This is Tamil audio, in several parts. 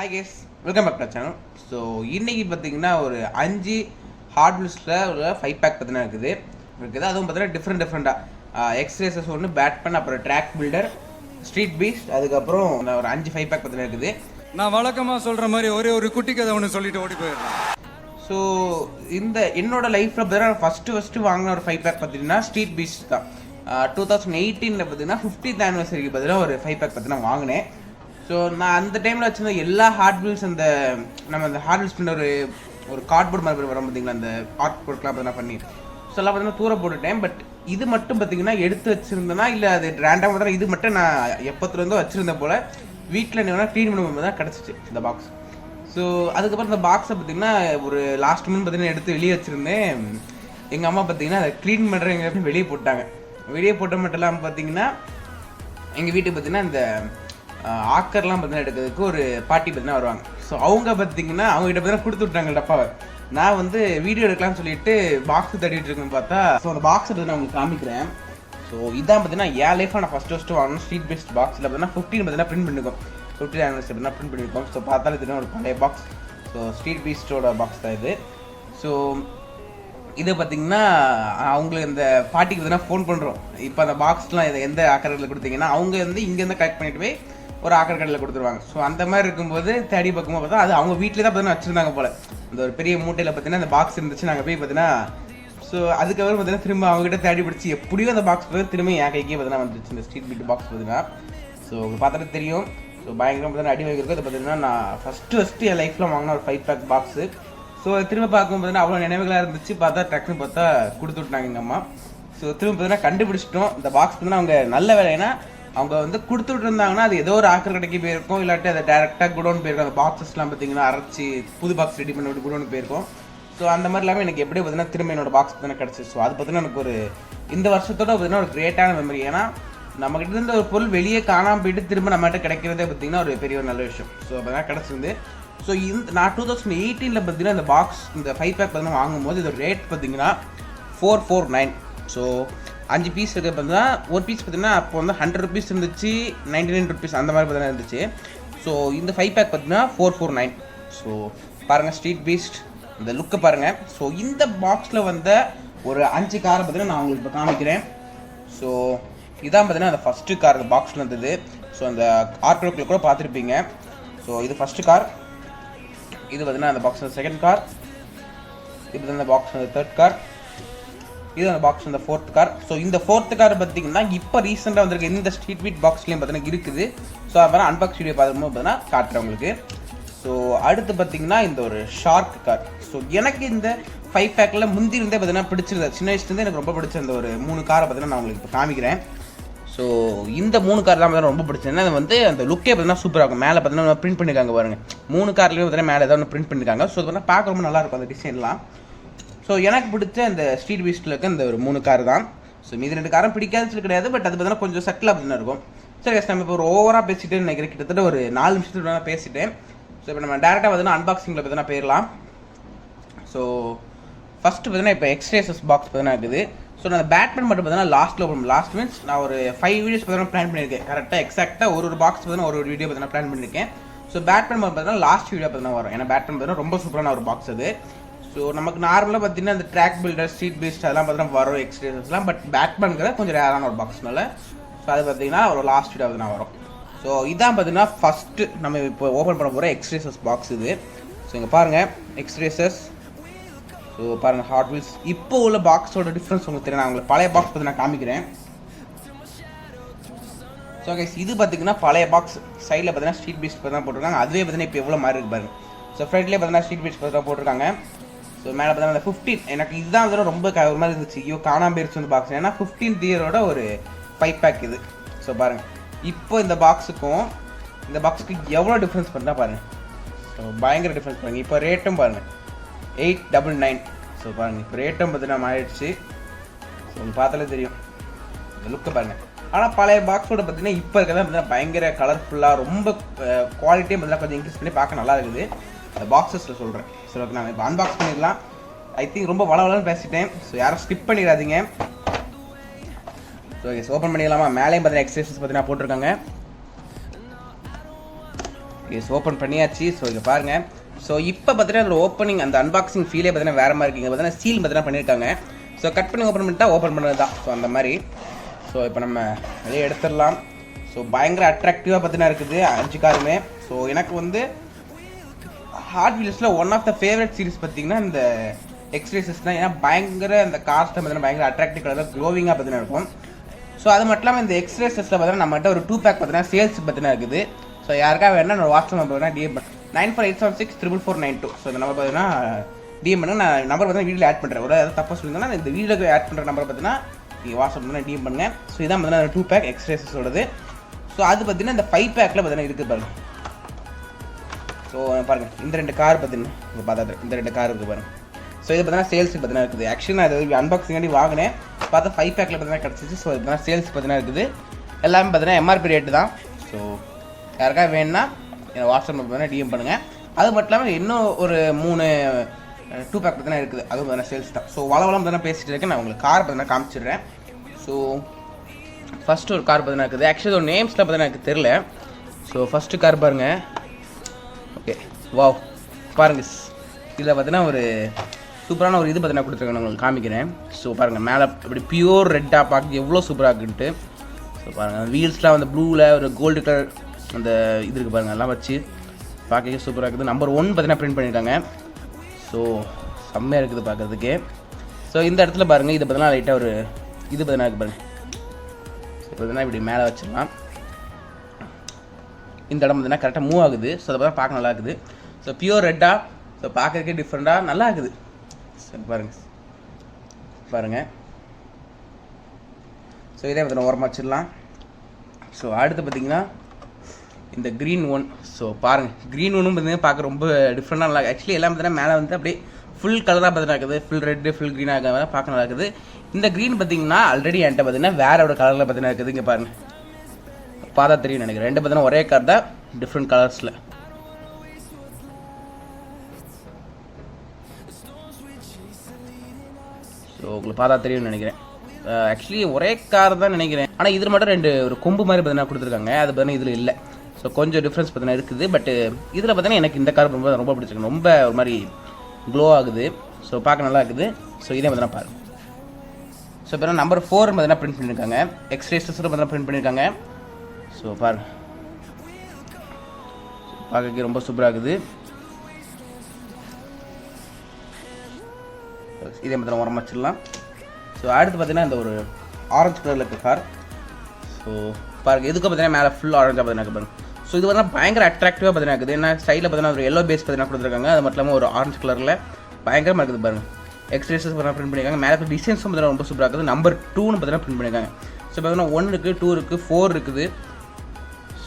Hi guys, welcome back to channel. So இன்றைக்கி பார்த்தீங்கன்னா ஒரு 5 ஹார்ட்வேர்ஸில் ஒரு 5 பேக் பார்த்தீங்கன்னா இருக்குது. அதுவும் பார்த்தீங்கன்னா டிஃப்ரெண்ட்டாக எக்ஸ்ரேசஸ் ஒன்று, பேட்மேன், அப்புறம் ட்ராக் பில்டர், ஸ்ட்ரீட் பீஸ்ட், அதுக்கப்புறம் ஒரு 5 5 பேக் பார்த்தீங்கன்னா இருக்குது. நான் வழக்கமாக சொல்கிற மாதிரி ஒரு குட்டி கதை ஒன்று சொல்லிட்டு ஓடி போயிடுறேன். ஸோ இந்த என்னோட லைஃப்பில் பார்த்தீங்கன்னா ஃபஸ்ட்டு வாங்கின ஒரு 5 பேக் பார்த்தீங்கன்னா ஸ்ட்ரீட் பீஸ்ட் தான். 2018 பார்த்தீங்கன்னா 50th ஆனிவர்சரிக்கு பார்த்தீங்கன்னா ஒரு 5 பேக் பார்த்தீங்கன்னா வாங்கினேன். ஸோ நான் அந்த டைமில் வச்சுருந்த எல்லா ஹார்ட்வேர்ஸ் நம்ம அந்த ஹார்ட்வேர்ஸ் பண்ண ஒரு கார்ட்போர்ட் மாதிரி வரும் பார்த்தீங்களா, அந்த ஆர்ட் ஒர்க்லாம் பார்த்தீங்கன்னா பண்ணி ஸோ எல்லாம் பார்த்தீங்கன்னா தூர போட்டுட்டேன். பட் இது மட்டும் பார்த்தீங்கன்னா எடுத்து வச்சுருந்தேன்னா இல்லை அது ரேண்டாக தான், இது மட்டும் நான் எப்போத்துலேருந்தோ வச்சுருந்தேன் போல் வீட்டில் என்ன க்ளீன் பண்ணும்போது தான் கிடச்சிச்சு இந்த பாக்ஸ். ஸோ அதுக்கப்புறம் இந்த பாக்ஸை பார்த்தீங்கன்னா ஒரு லாஸ்ட் மந்த் பார்த்தீங்கன்னா எடுத்து வெளியே வச்சுருந்தேன். எங்கள் அம்மா பார்த்தீங்கன்னா அதை க்ளீன் பண்ணுறவங்க வெளியே போட்டாங்க. வெளியே போட்ட மட்டும் இல்லாமல் பார்த்தீங்கன்னா எங்கள் வீட்டுக்கு பார்த்தீங்கன்னா இந்த ஆக்கர்லாம் பார்த்தீங்கன்னா எடுக்கிறதுக்கு ஒரு பாட்டி பார்த்தீங்கன்னா வருவாங்க. ஸோ அவங்க பார்த்தீங்கன்னா அவங்ககிட்ட பார்த்தீங்கன்னா கொடுத்து விட்டாங்க டப்பாவை. நான் வந்து வீடியோ எடுக்கலாம்னு சொல்லிட்டு பாக்ஸ் தட்டிட்டு இருக்குன்னு பார்த்தா ஸோ அந்த பாக்ஸ் எடுத்து நான் உங்களுக்கு காமிக்கிறேன். ஸோ இதான் பார்த்தீங்கன்னா என் லைஃப்பில் நான் ஃபஸ்ட்டு வாங்கணும் ஸ்ட்ரீட் பேஸ்ட் பாக்ஸில் பார்த்தீங்கன்னா 15 பார்த்தீங்கன்னா பிரிண்ட் பண்ணிருக்கோம். 50th ஆனிவர்சரி பார்த்தீங்கன்னா பிரிண்ட் பண்ணியிருக்கோம். ஸோ பார்த்தாலும் பார்த்தீங்கன்னா ஒரு பழைய பாக்ஸ். ஸோ ஸ்ட்ரீட் பீஸ்டோட பாக்ஸ் தான் இது. ஸோ இதை பார்த்தீங்கன்னா அவங்களுக்கு இந்த பாட்டிக்கு பார்த்தீங்கன்னா ஃபோன் பண்ணுறோம். இப்போ அந்த பாக்ஸ்லாம் இதை எந்த ஆக்கரில் கொடுத்தீங்கன்னா அவங்க வந்து இங்கேருந்து கலெக்ட் பண்ணிட்டு போய் ஒரு ஆக்கர் கடையில் கொடுத்துருவாங்க. ஸோ அந்த மாதிரி இருக்கும்போது தேடி பக்கமாக பார்த்தா அது அவங்க வீட்டில் தான் பார்த்தீங்கன்னா வச்சுருந்தாங்க போல். அந்த ஒரு பெரிய மூட்டையில் பார்த்தீங்கன்னா அந்த பாக்ஸ் இருந்துச்சு. நாங்கள் போய் பார்த்தீங்கன்னா ஸோ அதுக்கப்புறம் பார்த்தீங்கன்னா திரும்ப அவங்ககிட்ட தேடி பிடிச்சி எப்படியும் அந்த பாக்ஸ் பார்த்தீங்கன்னா திரும்ப என் கைக்கே பார்த்தீங்கன்னா வந்துச்சு இந்த ஸ்ட்ரீட் பீட் பாக்ஸ் பார்த்தீங்கன்னா. ஸோ பார்த்தாலே தெரியும். ஸோ பயங்கரம் பார்த்தீங்கன்னா அடி வாங்கியிருக்கோம். அது பார்த்தீங்கன்னா நான் ஃபஸ்ட்டு என் லைஃப்பில் வாங்கின ஒரு 5 பேக் பாக்ஸு. ஸோ திரும்ப பார்க்கும்போது பார்த்தீங்கன்னா அவ்வளோ நினைவுகளாக இருந்துச்சு. பார்த்தா டக்குன்னு பார்த்தா கொடுத்து விட்டாங்க எங்கள் அம்மா. ஸோ திரும்ப பார்த்தீங்கன்னா கண்டுபிடிச்சிட்டோம். இந்த பாக்ஸ் பார்த்தீங்கன்னா அவங்க நல்ல வேலைன்னா அவங்க வந்து கொடுத்துட்டு இருந்தாங்கன்னா அது ஏதோ ஒரு ஆக்கர் கடைக்கு போயிருக்கும், இல்லாட்டி அதை டேரெக்டாக குடோன் போயிருக்கும். அந்த பாக்ஸஸ்லாம் பார்த்தீங்கன்னா அரைச்சி புது பாக்ஸ் ரெடி பண்ணி குடோன் போயிருக்கும். ஸோ அந்த மாதிரி இல்லாமல் எனக்கு எப்படி பார்த்தீங்கன்னா திரும்ப என்னோட பாக்ஸ் பார்த்தீங்கன்னா கிடச்சி. ஸோ அது பார்த்தீங்கன்னா எனக்கு ஒரு இந்த வருஷத்தோட பார்த்தீங்கன்னா ஒரு கிரேட்டான மெமரி. ஏன்னா நம்மகிட்ட இருந்த ஒரு பொருள் வெளியே காணாமல் போயிட்டு திரும்ப நம்மகிட்ட கிடைக்கிறதே பார்த்தீங்கன்னா ஒரு பெரிய ஒரு நல்ல விஷயம். ஸோ அப்போ கிடச்சிருந்து. ஸோ நான் 2018 பார்த்தீங்கன்னா இந்த பாக்ஸ் இந்த 5 பேக் பார்த்தீங்கன்னா வாங்கும்போது இதோட ரேட் பார்த்தீங்கன்னா 449. ஸோ 5 பீஸ் இருக்க பார்த்தீங்கன்னா ஒரு பீஸ் பார்த்தீங்கன்னா அப்போ வந்து 100 rupees இருந்துச்சு, 99 rupees அந்த மாதிரி பார்த்தீங்கன்னா இருந்துச்சு. ஸோ இந்த 5 பேக் பார்த்தீங்கன்னா 449. ஸோ பாருங்கள் ஸ்ட்ரீட் பீஸ்ட் இந்த லுக்கை பாருங்கள். ஸோ இந்த பாக்ஸில் வந்த ஒரு 5 காரை பார்த்தீங்கன்னா நான் உங்களுக்கு இப்போ காமிக்கிறேன். ஸோ இதான் பார்த்தீங்கன்னா அந்த ஃபஸ்ட்டு கார் இந்த பாக்ஸில் இருந்தது. ஸோ அந்த ஆர்ட் ஒர்க்கில் கூட பார்த்துருப்பீங்க. ஸோ இது ஃபஸ்ட்டு கார். இது பார்த்தீங்கன்னா அந்த பாக்ஸ் செகண்ட் கார். இது பார்த்தீங்கன்னா அந்த பாக்ஸ் அந்த தேர்ட் கார். இது அந்த பாக்ஸ் இந்த 4th கார். ஸோ இந்த 4th கார் பார்த்தீங்கன்னா இப்போ ரீசெண்டாக வந்திருக்கு இந்த ஸ்ட்ரீட் பீட் பாக்ஸ்லேயும் பார்த்தீங்கன்னா இருக்குது. ஸோ அப்புறம் அன்பாக்ஸ் வீடியோ பார்க்கும்போது பார்த்தீங்கன்னா காட்டுறேன் உங்களுக்கு. ஸோ அடுத்து பார்த்தீங்கன்னா இந்த ஒரு ஷார்க் கார். ஸோ எனக்கு இந்த 5 பேக்கில் முந்தி இருந்தே பார்த்தீங்கன்னா பிடிச்சிருந்தது. சின்ன வயசுலேருந்து எனக்கு ரொம்ப பிடிச்ச இந்த ஒரு 3 காரை பார்த்தீங்கன்னா நான் உங்களுக்கு இப்போ காமிக்கிறேன். ஸோ இந்த 3 கார் தான் பார்த்தீங்கன்னா ரொம்ப பிடிச்சிருந்தேன். அது வந்து அந்த லுக்கே பார்த்தீங்கன்னா சூப்பராக இருக்கும். மேலே பார்த்தீங்கன்னா பிரிண்ட் பண்ணியிருக்காங்க பாருங்கள். 3 கார்லேயும் பார்த்தீங்கன்னா மேலே ஏதாவது பிரிண்ட் பண்ணியிருக்காங்க. ஸோ அது பார்த்தீங்கன்னா பார்க்க ரொம்ப நல்லாயிருக்கும் அந்த டிசைன்லாம். ஸோ எனக்கு பிடிச்ச இந்த ஸ்ட்ரீட் பீஸ்டில் இருக்க இந்த ஒரு 3 கார் தான். ஸோ மீது 2 காரும் பிடிக்காதுன்னு கிடையாது. பட் அது பார்த்தீங்கன்னா கொஞ்சம் செட்டில் பார்த்தீங்கன்னா இருக்கும். சரி கேஸ், நம்ம இப்போ ஒரு ஓவராக பேசிட்டு நினைக்கிறேன். கிட்டத்தட்ட ஒரு 4 நிமிஷத்துக்கு நான் பேசிட்டேன். ஸோ இப்போ நம்ம டேரெக்டாக பார்த்தீங்கன்னா அன்பாக்சிங்கில் பார்த்தீங்கன்னா போயிடலாம். ஸோ ஃபஸ்ட்டு பார்த்தீங்கன்னா இப்போ எக்ஸ்ரேசஸ் பாக்ஸ் பார்த்தீங்கன்னா இருக்குது. ஸோ நான் பேட்மேன் மட்டும் பார்த்தீங்கன்னா லாஸ்ட் மீன்ஸ் நான் ஒரு 5 வீடியோஸ் பார்த்தீங்கன்னா பிளான் பண்ணியிருக்கேன். கரெக்டாக எக்ஸாக்டாக ஒரு பாக்ஸ் பார்த்தீங்கன்னா ஒரு வீடியோ பார்த்தீங்கன்னா பிளான் பண்ணியிருக்கேன். ஸோ பேட்மேன் பார்த்தீங்கன்னா லாஸ்ட் வீடியோ பார்த்தீங்கன்னா வரும். ஏன்னா பேட்மேன் பார்த்தீங்கன்னா ரொம்ப சூப்பரான ஒரு பாக்ஸ் அது. ஸோ நமக்கு நார்மலாக பார்த்தீங்கன்னா இந்த ட்ராக் பில்டர், ஸ்ட்ரீட் பீஸ்ட் அதெல்லாம் பார்த்தீங்கன்னா வரும் எக்ஸ்ரேசஸ்லாம். பட் பேட்மேன்கிற கொஞ்சம் ரேரான ஒரு பாக்ஸ்னால ஸோ அது பார்த்தீங்கன்னா ஒரு லாஸ்ட் வீடியோ பார்த்தீங்கன்னா வரும். ஸோ இதான் பார்த்தீங்கன்னா ஃபஸ்ட்டு நம்ம இப்போ ஓப்பன் பண்ண போகிற எக்ஸ்ரேசஸ் பாக்ஸ் இது. ஸோ இங்கே பாருங்கள் எக்ஸ்ரேசஸ். ஸோ பாருங்கள் ஹாட் வீல்ஸ். இப்போ உள்ள பாக்ஸோட டிஃப்ரென்ஸ் உங்களுக்கு தெரியும். நான் உங்களுக்கு பழைய பாக்ஸ் பற்றி நான் காமிக்கிறேன். ஸோ கைஸ் இது பார்த்தீங்கன்னா பழைய பாக்ஸ். சைடில் பார்த்தீங்கன்னா ஸ்ட்ரீட் பீஸ்ட் பற்றி தான் போட்டிருக்காங்க. அதுவே பார்த்தீங்கன்னா இப்போ எவ்வளோ மாதிரி இருக்கு பாருங்க. ஸோ ஃப்ரண்ட்லேயே பார்த்தீங்கன்னா ஸ்ட்ரீட் பீஸ்ட் பற்றி தான் போட்டிருக்காங்க. ஸோ மேலே பார்த்தீங்கன்னா அந்த 15 எனக்கு இதுதான் வந்து ரொம்ப ஒரு மாதிரி இருந்துச்சு. ஐயோ காணாமல் போயிருச்சு அந்த பாக்ஸ். ஏன்னா 15th இயரோட ஒரு 5 பேக் இது. ஸோ பாருங்கள் இப்போ இந்த பாக்ஸுக்கும் இந்த பாக்ஸுக்கு எவ்வளோ டிஃப்ரென்ஸ் பண்ணால் பாருங்கள். ஸோ பயங்கர டிஃப்ரென்ஸ் பாருங்கள். இப்போ ரேட்டும் பாருங்கள் 899. ஸோ பாருங்கள் இப்போ ரேட்டும் பார்த்தீங்கன்னா மாறிடுச்சு. ஸோ உங்களுக்கு பார்த்தாலே தெரியும் இந்த லுக்கை பாருங்கள். ஆனால் பழைய பாக்ஸோட பார்த்தீங்கன்னா இப்போ இருக்கிறதா பார்த்தீங்கன்னா பயங்கர கலர்ஃபுல்லாக ரொம்ப குவாலிட்டியும் பார்த்தீங்கன்னா கொஞ்சம் இன்க்ரீஸ் பண்ணி பார்க்க நல்லா இருக்குது. அந்த பாக்ஸஸில் சொல்கிறேன். சரி ஓகே, நான் இப்போ அன்பாக்ஸ் பண்ணிடலாம். ஐ திங்க் ரொம்ப வளவலன்னு பேசிட்டேன். ஸோ யாரும் ஸ்கிப் பண்ணிடாதீங்க. ஸோ ஓகே ஓப்பன் பண்ணிடலாமா. மேலேயும் பார்த்தீங்கன்னா எக்ஸ்ரேசஸ் பார்த்தீங்கன்னா போட்டிருக்காங்க. ஓகே ஸோ ஓப்பன் பண்ணியாச்சு. ஸோ இங்கே பாருங்கள். ஸோ இப்போ பார்த்தீங்கன்னா அதில் ஓப்பனிங் அந்த அன்பாக்சிங் ஃபீலே பார்த்தீங்கன்னா வேறு மாதிரி இருக்குங்க. பார்த்தீங்கன்னா சீல் பார்த்தீங்கன்னா பண்ணியிருக்காங்க. ஸோ கட் பண்ணி ஓப்பன் பண்ணிட்டா ஓப்பன் பண்ணுறது தான். ஸோ அந்த மாதிரி. ஸோ இப்போ நம்ம வெளியே எடுத்துடலாம். ஸோ பயங்கர அட்ராக்டிவாக பார்த்தீங்கன்னா இருக்குது 5 காருமே. ஸோ எனக்கு வந்து ஹாட் வீல்ஸில் one of the favourite series பார்த்தீங்கன்னா இந்த எக்ஸ்ரேசஸ் தான். ஏன்னா பயங்கர அந்த கார்ஸ் பார்த்தீங்கன்னா பயங்கர அட்ராக்டிவ் கலரில் க்ளோவிங்காக பார்த்தீங்கன்னா இருக்கும். ஸோ அது மட்டும் இல்லாமல் இந்த எக்ஸ்ரேசஸில் பார்த்தீங்கன்னா நம்மகிட்ட ஒரு 2 பேக் பார்த்தீங்கன்னா சேல்ஸ் பார்த்தீங்கன்னா இருக்குது. ஸோ யாருக்காக வேணா என்னோட வாட்ஸ்அப் நம்பர் பார்த்தீங்கன்னா டிஎம் 9487644492. ஸோ இந்த நம்பர் பார்த்தீங்கன்னா டிஎம் பண்ணுங்க. நான் நம்பர் பார்த்தீங்கன்னா வீடியோவில் ஆட் பண்ணுறேன். ஒரு ஏதாவது தப்பாக சொல்லியிருந்தேன்னா இந்த வீடியோக்கு ஆட் பண்ணுற நம்பர் பார்த்தீங்கன்னா நீங்கள் வாட்ஸ்அப் பண்ணி டிஎம் பண்ணுங்க. ஸோ இதான் பார்த்தீங்கன்னா 2 பேக் எக்ஸ்ரேசஸோடது. ஸோ அது பார்த்தீங்கன்னா இந்த 5 பேக்கில் பார்த்தீங்கன்னா இருக்குது பாருங்கள். ஸோ பாருங்கள் இந்த 2 கார் பார்த்தீங்கன்னா இப்போ பார்த்தா இந்த 2 கார் இருக்குது பாருங்கள். ஸோ இது பார்த்தீங்கன்னா சேல்ஸுக்கு பார்த்தீங்கன்னா இருக்குது. ஆக்சுவலி நான் இது அன்பாக்சிங் வாங்கினேன். பார்த்தா 5 பேக்கில் பார்த்தீங்கன்னா கிடச்சிச்சு. ஸோ இது பார்த்தீங்கன்னா சேல்ஸ் பார்த்தீங்கன்னா இருக்குது. எல்லாமே பார்த்தீங்கன்னா எம்ஆர்பி ரேட்டு தான். ஸோ யாருக்காக வேணுன்னா என் வாட்ஸ்அப் நம்பர் பார்த்தீங்கன்னா டிஎம் பண்ணுங்கள். அது மட்டும் இல்லாமல் இன்னும் ஒரு 3 2 பேக் பார்த்தீங்கன்னா இருக்குது. அதுவும் பார்த்தீங்கன்னா சேல்ஸ் தான். ஸோ வளவளம் பார்த்தீங்கன்னா பேசிகிட்டு இருக்கேன். நான் உங்களுக்கு கார் பார்த்தீங்கன்னா காமிச்சிடுறேன். ஸோ ஃபஸ்ட்டு ஒரு கார் பார்த்தீங்கன்னா இருக்குது. ஆக்சுவலி ஒரு நேம்ஸில் பார்த்தீங்கன்னா எனக்கு தெரில. ஸோ ஃபஸ்ட்டு கார் பாருங்கள். ஓகே வாவ் பாருங்கள். இதில் பார்த்தீங்கன்னா ஒரு சூப்பரான ஒரு இது பார்த்தீங்கன்னா கொடுத்துருக்கேன். உங்களுக்கு காமிக்கிறேன். ஸோ பாருங்கள் மேலே இப்படி பியூர் ரெட்டாக பார்க்க எவ்வளோ சூப்பராக இருக்குன்ட்டு. ஸோ பாருங்கள் வீல்ஸ்லாம் வந்து ப்ளூவில் ஒரு கோல்டு கலர் அந்த இது இருக்குது பாருங்கள். எல்லாம் வச்சு பார்க்க சூப்பராக இருக்குது. நம்பர் 1 பார்த்தீங்கன்னா பிரிண்ட் பண்ணியிருக்காங்க. ஸோ செம்மையாக இருக்குது பார்க்குறதுக்கு. ஸோ இந்த இடத்துல பாருங்கள் இதை பார்த்தீங்கன்னா லைட்டாக ஒரு இது பார்த்தீங்கன்னா இருக்குது பாருங்கள். ஸோ பார்த்தீங்கன்னா இப்படி மேலே வச்சிடலாம். இந்த இடம் பார்த்தீங்கன்னா கரெக்டாக மூவ் ஆகுது. ஸோ அதை பார்த்தா பார்க்க நல்லா இருக்குது. ஸோ பியூர் ரெட்டாக ஸோ பார்க்குறதுக்கே டிஃப்ரெண்ட்டாக நல்லா இருக்குது. சரி பாருங்கள். ஸோ இதே பார்த்தீங்கன்னா ஓரமாக வச்சிடலாம். ஸோ அடுத்து பார்த்தீங்கன்னா இந்த க்ரீன் ஒன். ஸோ பாருங்கள் க்ரீன் ஒன்றும் பார்த்தீங்கன்னா பார்க்க ரொம்ப டிஃப்ரெண்டாக நல்லா. ஆக்சுவலி எல்லாம் பார்த்தீங்கன்னா மேலே வந்து அப்படியே ஃபுல் கலராக பார்த்தீங்கன்னா இருக்குது. ஃபுல் ரெட்டு ஃபுல் க்ரீனாக இருக்கிற பார்க்க நல்லா இருக்குது. இந்த க்ரீன் பார்த்தீங்கன்னா ஆல்ரெடி என்கிட்ட பார்த்தீங்கன்னா வேற ஒரு கலரில் பார்த்தீங்கன்னா இருக்குது. இங்கே பாருங்கள் பார்த்தா தெரியும் நினைக்கிறேன். 2 பார்த்தீங்கன்னா ஒரே கலர் தான் டிஃப்ரெண்ட் கலர்ஸில். ஸோ உங்களுக்கு பார்த்தா தெரியும்னு நினைக்கிறேன். ஆக்சுவலி ஒரே கார் தான் நினைக்கிறேன். ஆனால் இதில் மட்டும் 2 ஒரு கொம்பு மாதிரி பார்த்தீங்கன்னா கொடுத்துருக்காங்க. அது பார்த்தீங்கன்னா இதில் இல்லை. ஸோ கொஞ்சம் டிஃப்ரென்ஸ் பார்த்தீங்கன்னா இருக்குது. பட் இதில் பார்த்தீங்கன்னா எனக்கு இந்த கார் ரொம்ப பிடிச்சிருக்கு. ரொம்ப ஒரு மாதிரி க்ளோ ஆகுது. ஸோ பார்க்க நல்லா இருக்குது. ஸோ இதே பார்த்தீங்கன்னா பாருங்கள். ஸோ இப்போ நம்பர் 4 பார்த்தீங்கன்னா பிரிண்ட் பண்ணியிருக்காங்க. எக்ஸ்ரேசஸும் பார்த்தீங்கன்னா பிரிண்ட் பண்ணியிருக்காங்க. ஸோ பாருங்கள் பார்க்க ரொம்ப சூப்பராக இருக்குது. இதே மாதிரி உரம் வச்சிடலாம். ஸோ அடுத்து பார்த்தீங்கன்னா இந்த ஒரு ஆரஞ்சு கலரில் இருக்க கார். ஸோ பாருங்கள் இதுக்கு பார்த்தீங்கன்னா மேலே ஃபுல் ஆரஞ்சாக பார்த்தீங்கன்னா பாருங்கள். ஸோ இது வந்து பயங்கர அட்ராக்டிவாக பார்த்தீங்கன்னா இருக்குது. ஏன்னா சைடில் பார்த்தீங்கன்னா ஒரு எல்லோ பேஸ் பார்த்தீங்கன்னா கொடுத்துருக்காங்க. அது மட்டும் இல்லாமல் ஒரு ஆரஞ்சு கலரில் பயங்கரமாக இருக்குது பாருங்கள். எக்ஸ்ரேசஸ் பார்த்தீங்கன்னா பிரிண்ட் பண்ணியிருக்காங்க. மேலே டிசைன்ஸும் பார்த்தீங்கன்னா ரொம்ப சூப்பராக இருக்குது. நம்பர் 2ன்னு பார்த்தீங்கன்னா பிரிண்ட் பண்ணியிருக்காங்க. ஸோ பார்த்தீங்கன்னா 1 இருக்குது, 2 இருக்குது, 4 இருக்குது.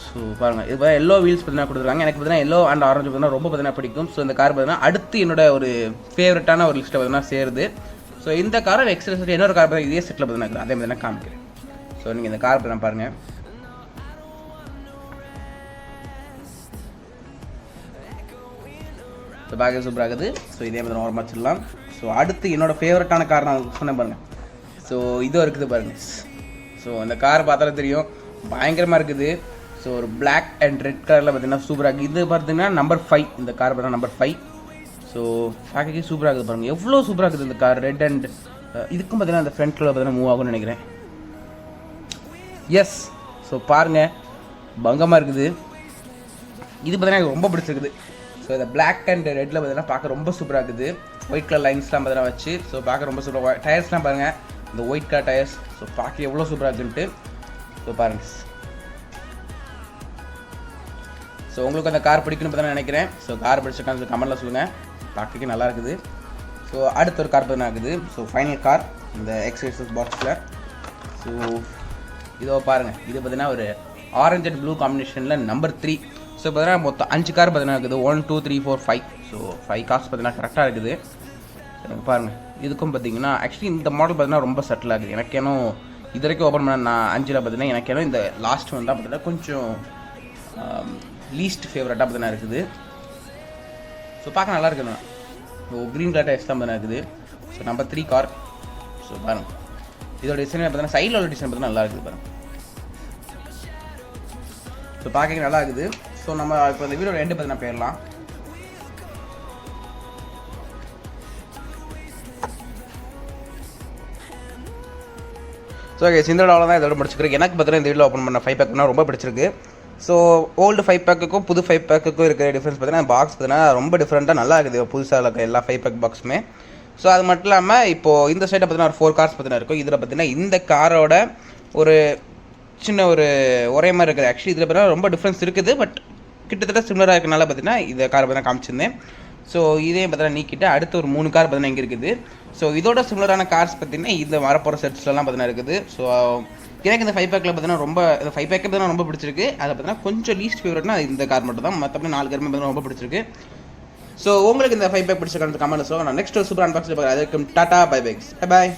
ஸோ பாருங்கள் இது பார்த்தா எல்லோ வீல்ஸ் பார்த்தீங்கன்னா கொடுத்துருக்காங்க. எனக்கு பார்த்தீங்கன்னா எல்லோ அண்ட் ஆரஞ்சு பார்த்தீங்கன்னா ரொம்ப பார்த்தீங்கன்னா பிடிக்கும். ஸோ இந்த கார் பார்த்தீங்கன்னா அடுத்து என்னோட ஒரு ஃபேவரட்டான ஒரு லிஸ்ட்டை பார்த்தீங்கன்னா சேருது. ஸோ இந்த காரை எக்ஸ்ரேசஸ் இன்னொரு கார் பார்த்தீங்கன்னா இதே செட்டில் பார்த்தீங்கன்னா அதே மாதிரி தான் காமிக்கிறேன். ஸோ நீங்கள் இந்த கார் பார்த்தீங்கன்னா பாருங்கள். ஸோ பேக் சூப்பராக இருக்குது. ஸோ இதே மாதிரி ஓரமாக வச்சிடலாம். ஸோ அடுத்து என்னோடய ஃபேவரட்டான கார் நான் சொன்னேன் பாருங்கள். ஸோ இதுவும் இருக்குது பாருங்கள். ஸோ அந்த கார் பார்த்தாலே தெரியும் பயங்கரமாக இருக்குது. ஸோ ஒரு பிளாக் அண்ட் ரெட் கலரில் பார்த்தீங்கன்னா சூப்பராக இருக்குது. இது பார்த்தீங்கன்னா நம்பர் 5. இந்த கார் பார்த்தீங்கன்னா நம்பர் 5. ஸோ பார்க்கவே சூப்பராக இருக்குது பாருங்கள். எவ்வளோ சூப்பராக இருக்குது இந்த கார். ரெட் அண்ட் இதுக்கும் பார்த்தீங்கன்னா அந்த ஃப்ரண்ட் கலர் பார்த்தீங்கன்னா மூவ் ஆகும்னு நினைக்கிறேன். எஸ். ஸோ பாருங்கள் பங்கமாக இருக்குது. இது பார்த்தீங்கன்னா எனக்கு ரொம்ப பிடிச்சிருக்குது. ஸோ இந்த பிளாக் அண்ட் ரெட்டில் பார்த்தீங்கன்னா பார்க்க ரொம்ப சூப்பராக இருக்குது. ஒயிட் கலர் லைன்ஸ்லாம் பார்த்தீங்கன்னா வச்சு ஸோ பார்க்க ரொம்ப சூப்பராக. டயர்ஸ்லாம் பாருங்கள் இந்த ஒயிட் கலர் டயர்ஸ். ஸோ பார்க்க எவ்வளோ சூப்பராக இருக்குன்ட்டு. ஸோ பாருங்கள். ஸோ உங்களுக்கு அந்த கார் பிடிக்குன்னு பார்த்தா நினைக்கிறேன். ஸோ கார் பிடிச்சிருக்கான்னு கமெண்ட்டில் சொல்லுங்கள். பார்க்கறதுக்கு நல்லா இருக்குது. ஸோ அடுத்த ஒரு கார் பார்த்தீங்கன்னா இருக்குது. ஸோ ஃபைனல் கார் இந்த எக்ஸ்ரேசஸ் பாக்ஸில். ஸோ இதோ பாருங்கள் இது பார்த்தீங்கன்னா ஒரு ஆரஞ்ச் அண்ட் ப்ளூ காம்பினேஷனில் நம்பர் 3. ஸோ பார்த்தீங்கன்னா மொத்தம் 5 கார் பார்த்தீங்கன்னா இருக்குது. 1 2 3 4 5. ஸோ 5 கார்ஸ் பார்த்தீங்கன்னா கரெக்டாக இருக்குது. பாருங்கள் இதுக்கும் பார்த்தீங்கன்னா ஆக்சுவலி இந்த மாடல் பார்த்தீங்கன்னா ரொம்ப செட்டில் ஆகுது. எனக்கு ஏன்னோ இது வரைக்கும் ஓப்பன் பண்ண நான் 5ல் பார்த்தீங்கன்னா எனக்கு ஏன்னோ இந்த லாஸ்ட் ஒன் தான் பார்த்தீங்கன்னா கொஞ்சம் லீஸ்ட் ஃபேவரட்டாக பார்த்தீங்கன்னா இருக்குது. ஸோ பார்க்க நல்லா இருக்குண்ணா. ஸோ க்ரீன் கலர் டயர்ஸ் தான் பார்த்தீங்கன்னா இருக்குது. So number 3 car. ஸோ பாருங்கள் இதோட டிசைன் பார்த்தீங்கன்னா சைடில் உள்ள டிசைன் பார்த்தீங்கன்னா நல்லா இருக்குது பாருங்கள். ஸோ பார்க்க நல்லா இருக்குது. ஸோ நம்ம இப்போ இந்த வீடியோ எண்டு பற்றி போயிடலாம். ஸோ இந்த வீடியோவில் தான் இதோட முடிச்சுக்கிறேன். எனக்கு பார்த்தீங்கன்னா இந்த வீடியோ ஓப்பன் பண்ண 5 பேக்னா ரொம்ப பிடிச்சிருக்கு. ஸோ ஓல்டு 5 பேக்குக்கும் புது 5 பேக்குக்கும் இருக்கிற டிஃப்ரென்ஸ் பார்த்தீங்கன்னா பாக்ஸ் பார்த்தீங்கன்னா ரொம்ப டிஃப்ரெண்ட்டாக நல்லா இருக்குது புதுசாக இருக்க எல்லா 5 பேக் பாக்ஸுமே. ஸோ அது மட்டும் இல்லாமல் இப்போது இந்த சைடை பார்த்தீங்கன்னா ஒரு 4 கார்ஸ் பார்த்தீங்கன்னா இருக்கும். இதில் பார்த்தீங்கன்னா இந்த காரோட ஒரு சின்ன ஒரு ஒரே மாதிரி இருக்குது. ஆக்சுவலி இதில் பார்த்தீங்கன்னா ரொம்ப டிஃப்ரென்ஸ் இருக்குது, பட் கிட்டத்தட்ட சிமிலராக இருக்கனால பார்த்தீங்கன்னா இந்த காரை பார்த்தீங்கன்னா காமிச்சிருந்தேன். ஸோ இதே பார்த்தீங்கன்னா நீக்கிட்டு அடுத்து ஒரு 3 கார் பார்த்தீங்கன்னா இங்கே இருக்குது. ஸோ இதோட சிமிலரான கார்ஸ் பார்த்தீங்கன்னா இந்த வரப்போகிற செட்ஸ்லாம் பார்த்தீங்கன்னா இருக்குது. ஸோ எனக்கு இந்த 5 பேக்கில் பார்த்தீங்கன்னா ரொம்ப இந்த 5 பேக்கே பார்த்தீங்கன்னா ரொம்ப பிடிச்சிருக்கு. அதை பார்த்தீங்கன்னா கொஞ்சம் லீஸ்ட் ஃபேவரட்னா இந்த கார் மட்டும் தான், மற்றபடி 4 காருமே பார்த்தீங்கன்னா ரொம்ப பிடிச்சிருக்கு. ஸோ உங்களுக்கு இந்த 5 பேக் பிடிச்சிருக்கான கமெண்ட் சொல்லுங்கள். நான் நெக்ஸ்ட் சூப்பர் அன்பாக்ஸில் பார்க்குறேன். அதுக்கு டாட்டா பை பைக்ஸ் பை பாய்.